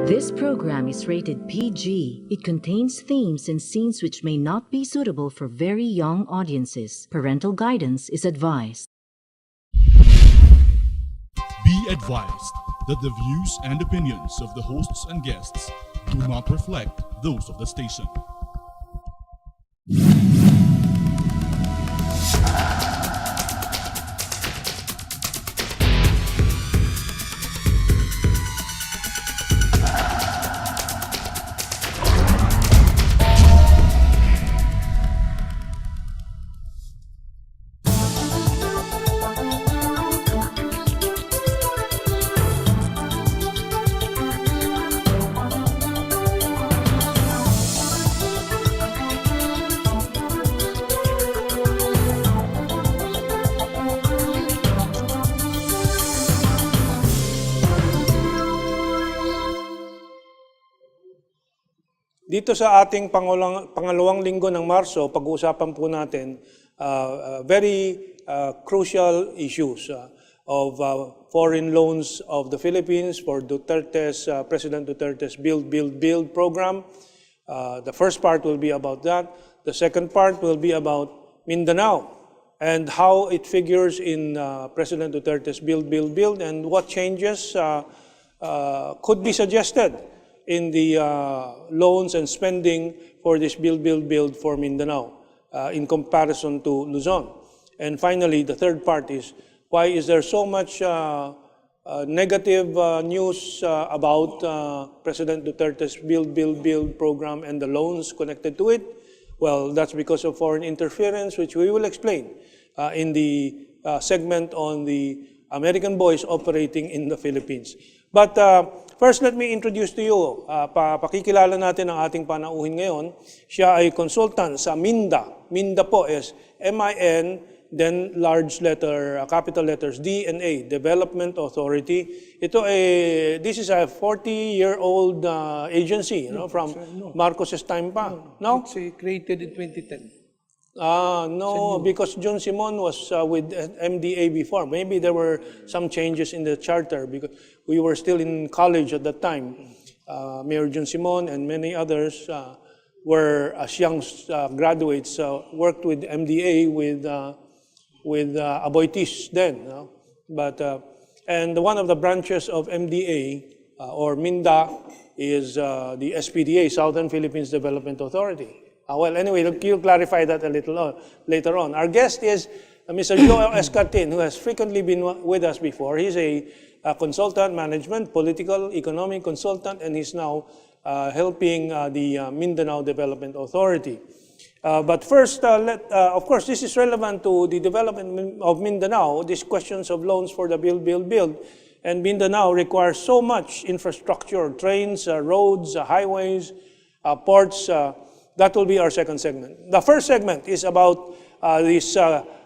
This program is rated PG. It contains themes and scenes which may not be suitable for very young audiences. Parental guidance is advised. Be advised that the views and opinions of the hosts and guests do not reflect those of the station. Dito sa ating pangalawang linggo ng Marso, pag-uusapan po natin very crucial issues of foreign loans of the Philippines for President Duterte's Build program. The first part will be about that. The second part will be about Mindanao and how it figures in President Duterte's Build and what changes could be suggested in the loans and spending for this Build for Mindanao in comparison to Luzon. And finally, the third part is, why is there so much negative news about President Duterte's Build program and the loans connected to it? Well, that's because of foreign interference, which we will explain in the segment on the American boys operating in the Philippines. But first, let me introduce to you, pakikilala natin ang ating panauhin ngayon. Siya ay consultant sa MINDA. MINDA po is M-I-N, then large letter, capital letters, D-N-A, Development Authority. This is a 40-year-old agency, from Marcos's time pa. No? It's created in 2010. No, because John Simon was with MDA before. Maybe there were some changes in the charter because we were still in college at that time. Mayor John Simon and many others were, as young graduates, worked with MDA with Aboitiz then. And one of the branches of MDA or MINDA is the SPDA, Southern Philippines Development Authority. Well, anyway, you'll clarify that a little later on. Our guest is Mr. Joel Escartin, who has frequently been with us before. He's a consultant, management, political, economic consultant, and he's now helping the Mindanao Development Authority. But first, of course, this is relevant to the development of Mindanao, these questions of loans for the build. And Mindanao requires so much infrastructure, trains, roads, highways, ports. That will be our second segment. The first segment is about this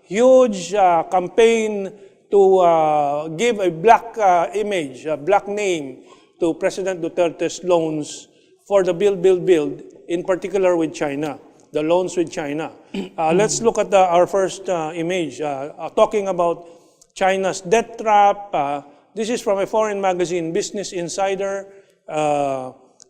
huge campaign to give a black image, a black name to President Duterte's loans for the build, in particular with China, the loans with China. Let's look at our first image, talking about China's debt trap. This is from a foreign magazine, Business Insider.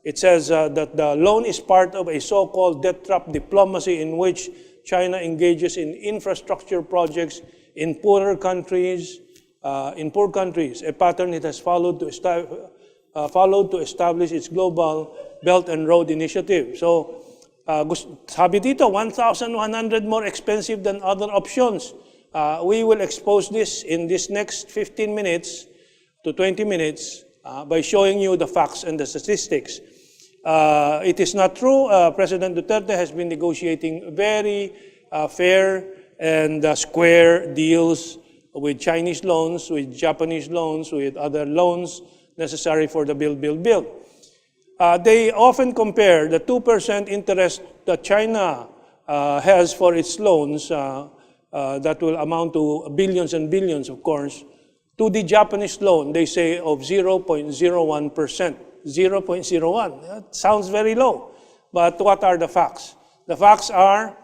It says that the loan is part of a so-called debt trap diplomacy in which China engages in infrastructure projects in poor countries, a pattern it has followed to establish its global Belt and Road Initiative. So, sabi dito, 1,100 more expensive than other options. We will expose this in this next 15 minutes to 20 minutes by showing you the facts and the statistics. It is not true. President Duterte has been negotiating very fair and square deals with Chinese loans, with Japanese loans, with other loans necessary for the build. They often compare the 2% interest that China has for its loans, that will amount to billions and billions, of course, to the Japanese loan, they say, of 0.01%. 0.01. That sounds very low. But what are the facts? The facts are,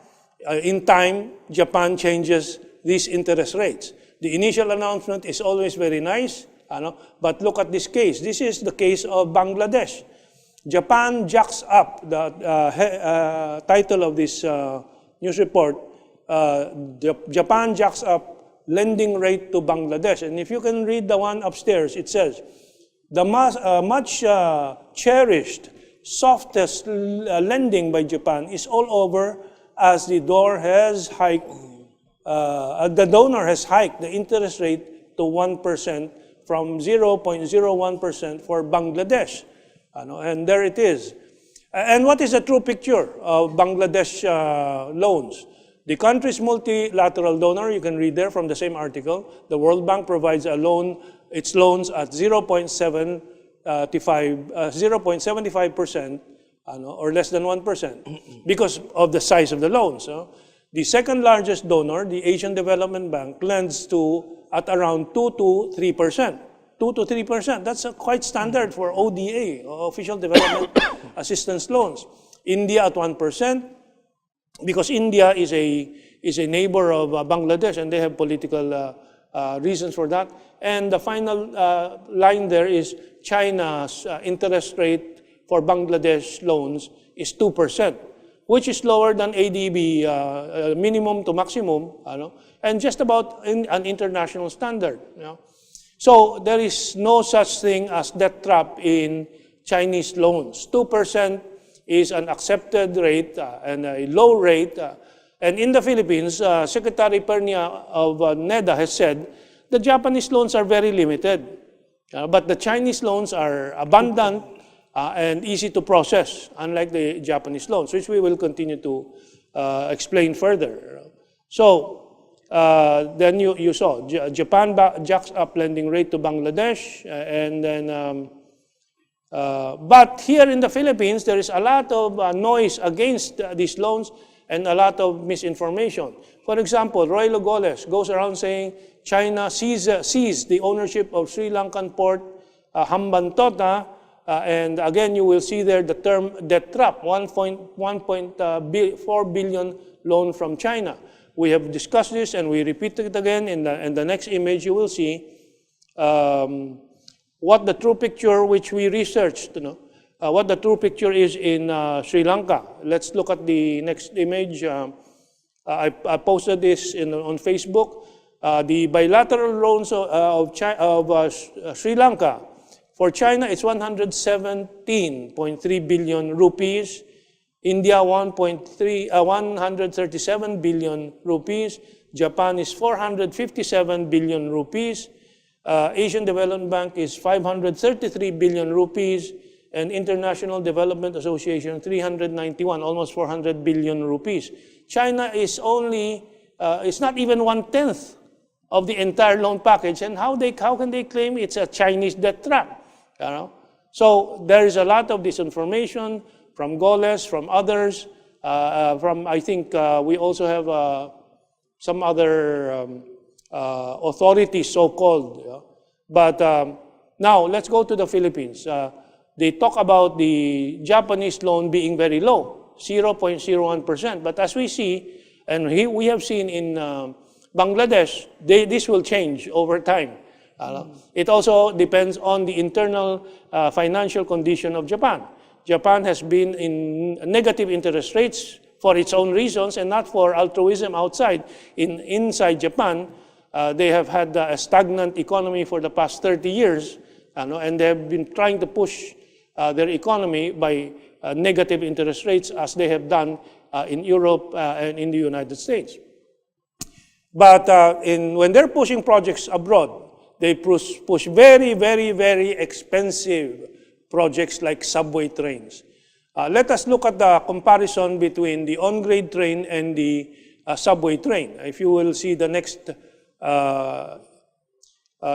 in time, Japan changes these interest rates. The initial announcement is always very nice. But look at this case. This is the case of Bangladesh. Japan jacks up, the title of this news report, Japan jacks up lending rate to Bangladesh. And if you can read the one upstairs, it says, the much cherished, softest lending by Japan is all over as the donor has hiked the interest rate to 1% from 0.01% for Bangladesh. And there it is. And what is the true picture of Bangladesh loans? The country's multilateral donor, you can read there from the same article, the World Bank provides its loans at 0.75%, or less than 1%, because of the size of the loans. The second largest donor, the Asian Development Bank, lends at around 2 to 3%. 2 to 3%. That's quite standard for ODA, Official Development Assistance Loans. India at 1%, because India is a neighbor of Bangladesh, and they have political reasons for that. And the final line there is China's interest rate for Bangladesh loans is 2%, which is lower than ADB minimum to maximum, and just about an international standard. So there is no such thing as debt trap in Chinese loans. 2% is an accepted rate and a low rate. And in the Philippines, Secretary Pernia of NEDA has said the Japanese loans are very limited, but the Chinese loans are abundant and easy to process, unlike the Japanese loans, which we will continue to explain further. So then you saw Japan jacks up lending rate to Bangladesh, and then but here in the Philippines there is a lot of noise against these loans and a lot of misinformation. For example, Roy Logoles goes around saying China seized the ownership of Sri Lankan port Hambantota, and again you will see there the term debt trap, 1.4 billion loan from China. We have discussed this and we repeat it again. In the next image you will see what the true picture which we researched, what the true picture is in Sri Lanka. Let's look at the next image. I posted this on Facebook. The bilateral loans of Sri Lanka, for China it's 117.3 billion rupees. India 137 billion rupees. Japan is 457 billion rupees. Asian Development Bank is 533 billion rupees. And International Development Association 391, almost 400 billion rupees. China is only, it's not even 1/10 of the entire loan package. And how can they claim it's a Chinese debt trap? So there is a lot of disinformation from Goles, from others, I think we also have some other authorities, so-called. But now, let's go to the Philippines. They talk about the Japanese loan being very low, 0.01%. But as we see, and we have seen in Bangladesh, this will change over time. It also depends on the internal financial condition of Japan. Japan has been in negative interest rates for its own reasons and not for altruism outside. Inside Japan, they have had a stagnant economy for the past 30 years, and they have been trying to push their economy by negative interest rates as they have done in Europe and in the United States. But when they're pushing projects abroad, they push very, very, very expensive projects like subway trains. Let us look at the comparison between the on-grade train and the subway train. If you will see the next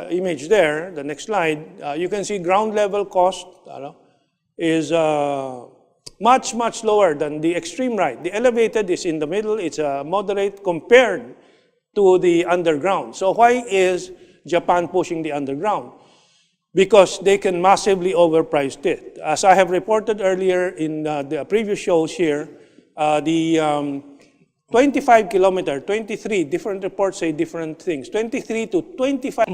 image there, the next slide, you can see ground level cost is much, much lower than the extreme right. The elevated is in the middle, it's moderate compared to the underground. So why is Japan pushing the underground? Because they can massively overprice it. As I have reported earlier in the previous shows here, the 25 kilometer, 23, different reports say different things, 23 to 25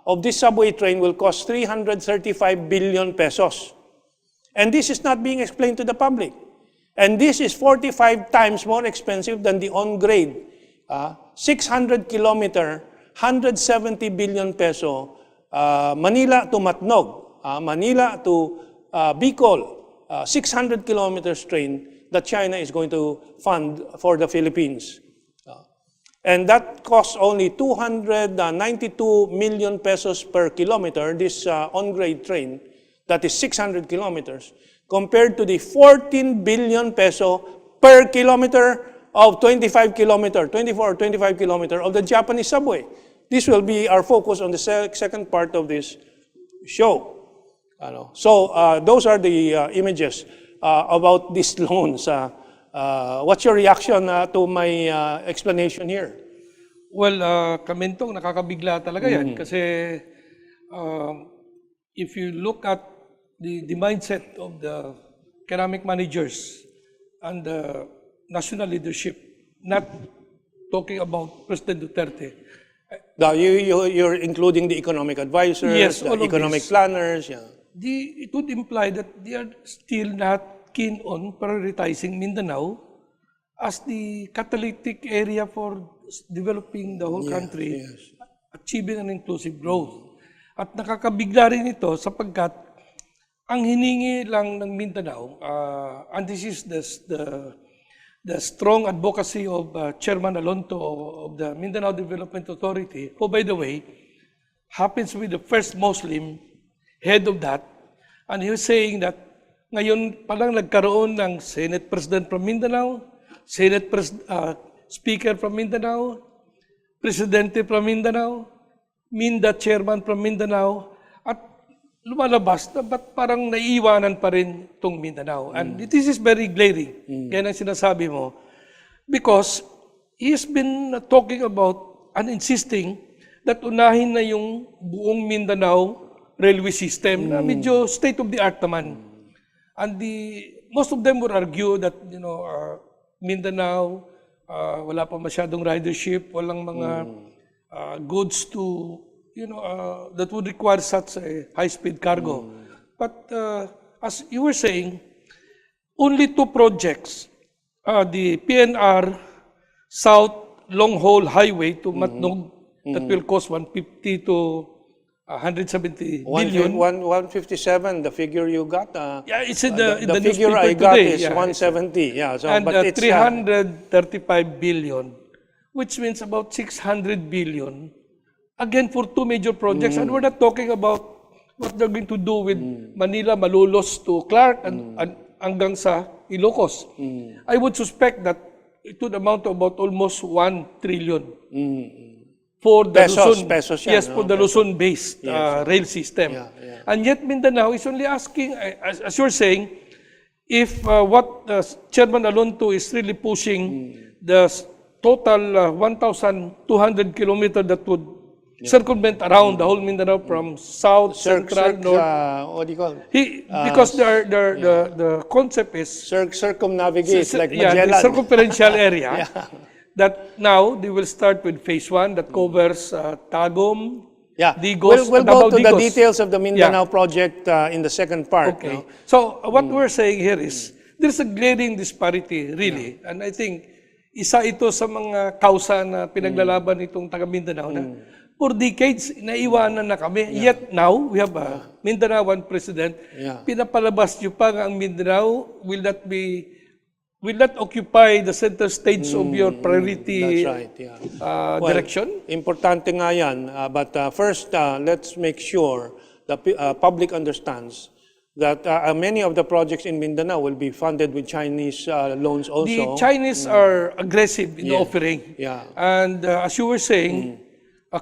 of this subway train will cost 335 billion pesos. And this is not being explained to the public. And this is 45 times more expensive than the on-grade 600 kilometer, 170 billion peso Manila to Matnog, Manila to Bicol, 600 kilometers train that China is going to fund for the Philippines. And that costs only 292 million pesos per kilometer, this on-grade train, that is 600 kilometers, compared to the 14 billion peso per kilometer of 24 or 25 kilometer of the Japanese subway. This will be our focus on the second part of this show. So those are the images about these loans. What's your reaction to my explanation here? Well, Kamentong, nakakabigla talaga yan. Kasi if you look at the mindset of the economic managers and the national leadership, not talking about President Duterte. Now, you're including the economic advisors, yes, the economic planners. Yeah. It would imply that they are still not keen on prioritizing Mindanao as the catalytic area for developing the whole country, achieving an inclusive growth. At nakakabigla rin ito sapagkat ang hiningi lang ng Mindanao, and this is the strong advocacy of Chairman Alonto of the Mindanao Development Authority, who, by the way, happens to be the first Muslim head of that. And he was saying that ngayon palang nagkaroon ng Senate President from Mindanao, Speaker from Mindanao, Presidente from Mindanao, Minda Chairman from Mindanao, at lumalabas na ba't parang naiiwanan pa rin itong Mindanao. And this is very glaring. Kaya ang sinasabi mo. Because he has been talking about and insisting that unahin na yung buong Mindanao railway system na medyo state-of-the-art naman. And most of them would argue that, Mindanao, wala pa masyadong ridership, walang mga goods to that would require such a high-speed cargo. But as you were saying, only two projects, the PNR South Long-Haul Highway to Matnog, that will cost 150 to 170 billion. 157, the figure you got. Yeah, it's in the figure I got today, is 170. Yeah, so, and but it's 335 billion, which means about 600 billion. Again, for two major projects, and we're not talking about what they're going to do with Manila, Malolos to Clark, and hanggang sa Ilocos. I would suspect that it would amount to about almost 1 trillion for the pesos, yes, for the Luzon-based rail system. And yet Mindanao is only asking, as you're saying, if what Chairman Alonto is really pushing, the total 1,200 kilometers that would circumvent around the whole Mindanao from south, central, north. What do you call it? Because the concept is circumnavigate, like the Magellan. circumferential area. That now they will start with phase 1 that covers Tagum, Digos, we'll go to Digos. the details of the Mindanao project in the second part. Okay. No? So what we're saying here is there's a glaring disparity, really. And I think isa ito sa mga kausa na pinaglalaban itong taga Mindanao na for decades naiwanan na kami. Yet now we have a Mindanao one president. Pinapalabas niyo pa nga ang Mindanao will not occupy the center stage of your priority direction? Importante nga yan. But first, let's make sure the public understands that many of the projects in Mindanao will be funded with Chinese loans also. The Chinese are aggressive in offering. And as you were saying,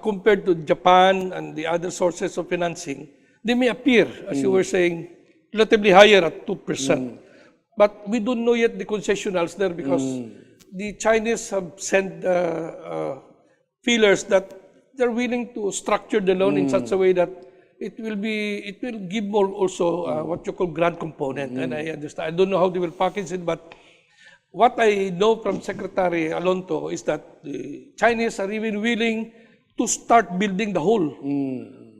compared to Japan and the other sources of financing, they may appear, as you were saying, relatively higher at 2%. But we don't know yet the concessionals there because the Chinese have sent feelers that they're willing to structure the loan in such a way that it will give more also what you call grant component. And I understand. I don't know how they will package it, but what I know from Secretary Alonto is that the Chinese are even willing to start building the whole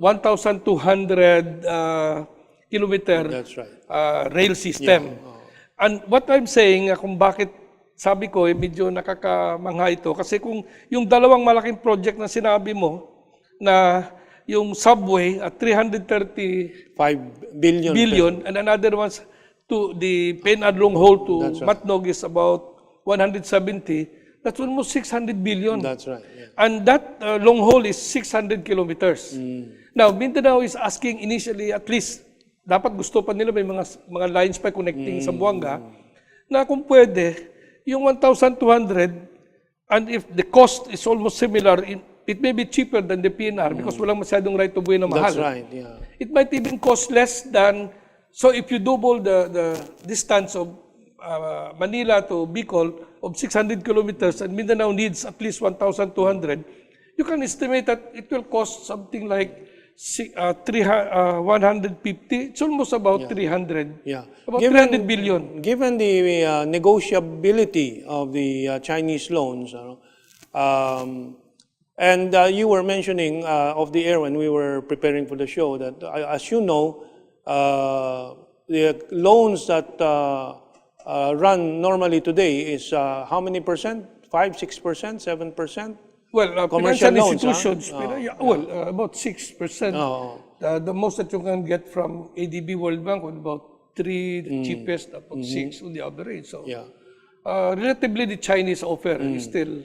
1,200 kilometer That's right. rail system. And what I'm saying, kung bakit sabi ko, medyo nakakamangha ito, kasi kung yung dalawang malaking project na sinabi mo, na yung subway at 335 billion and another one's to the Penad long haul to Matnog is about 170, that's almost 600 billion. That's right. And that long haul is 600 kilometers. Now, Mindanao is asking initially, at least, dapat gusto pa nila may mga lines pa connecting sa Buanga, na kung pwede, yung 1,200, and if the cost is almost similar, it may be cheaper than the PNR because walang masyadong right of way na mahal. That's right, yeah. It might even cost less than, so if you double the distance of Manila to Bicol of 600 kilometers and Mindanao needs at least 1,200, you can estimate that it will cost something like 150. It's almost about 300. Yeah. About 300 billion. Given the negotiability of the Chinese loans, and you were mentioning off the air when we were preparing for the show that, as you know, the loans that run normally today is how many percent? 5, 6%, 7%? Well, commercial financial loans, institutions, about 6%. The most that you can get from ADB World Bank was about 3, the cheapest, about 6 on the average. So, relatively, the Chinese offer is still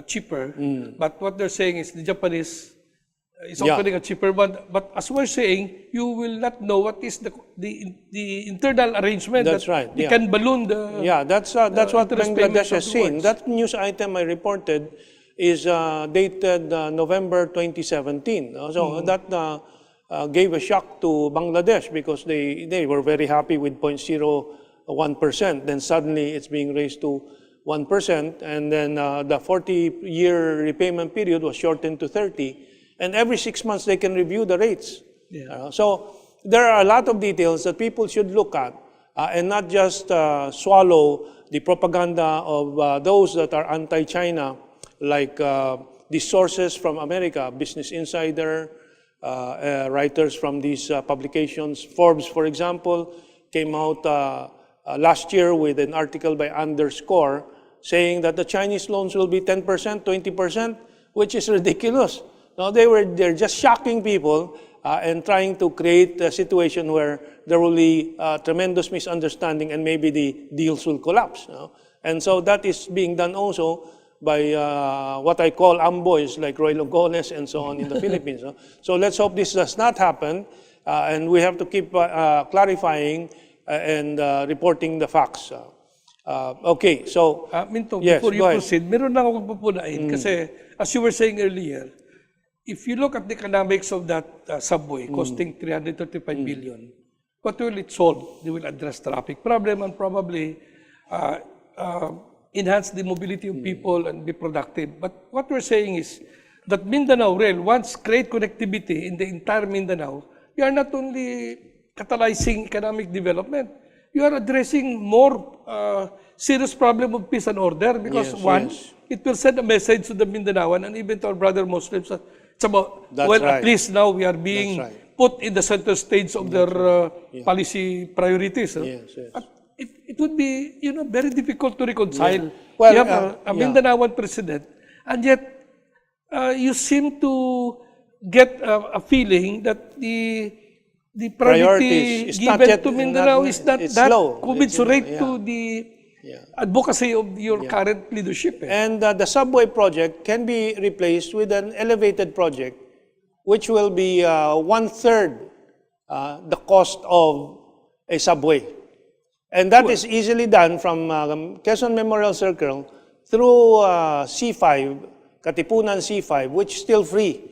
cheaper. But what they're saying is the Japanese is offering a cheaper one. But as we're saying, you will not know what is the internal arrangement. That's right. They can balloon the that's what Bangladesh has seen. That news item I reported is dated November 2017. So that gave a shock to Bangladesh because they were very happy with 0.01%. Then suddenly it's being raised to 1%, and then the 40-year repayment period was shortened to 30. And every 6 months they can review the rates. So there are a lot of details that people should look at and not just swallow the propaganda of those that are anti-China, like the sources from America, Business Insider, writers from these publications. Forbes, for example, came out last year with an article by Underscore saying that the Chinese loans will be 10%, 20%, which is ridiculous. No, they're just shocking people and trying to create a situation where there will be tremendous misunderstanding and maybe the deals will collapse. And so that is being done also by what I call amboys like Roy Logones and so on in the Philippines. So let's hope this does not happen, and we have to keep clarifying and reporting the facts. Okay, so Minto, yes, before you go ahead. proceed, meron lang akong papunain kasi as you were saying earlier, if you look at the economics of that subway costing 335 billion, what will it solve? They will address traffic problem and probably enhance the mobility of people and be productive. But what we're saying is that Mindanao Rail, once create connectivity in the entire Mindanao, you are not only catalyzing economic development, you are addressing more serious problem of peace and order because it will send a message to the Mindanaoan and even to our brother Muslims. It's about, at least now we are being put in the center stage of their policy priorities. It would be, very difficult to reconcile. Well, you have a Mindanaoan president, and yet you seem to get a feeling that the priority given to Mindanao is not that commensurate to the advocacy of your current leadership. And the subway project can be replaced with an elevated project, which will be 1/3 the cost of a subway. And that is easily done from Quezon Memorial Circle through C5, Katipunan C5, which is still free,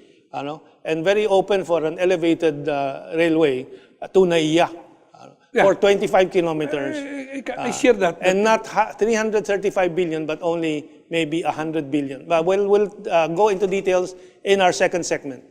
and very open for an elevated railway to NAIA for 25 kilometers. I share that. And not 335 billion, but only maybe 100 billion. But we'll go into details in our second segment.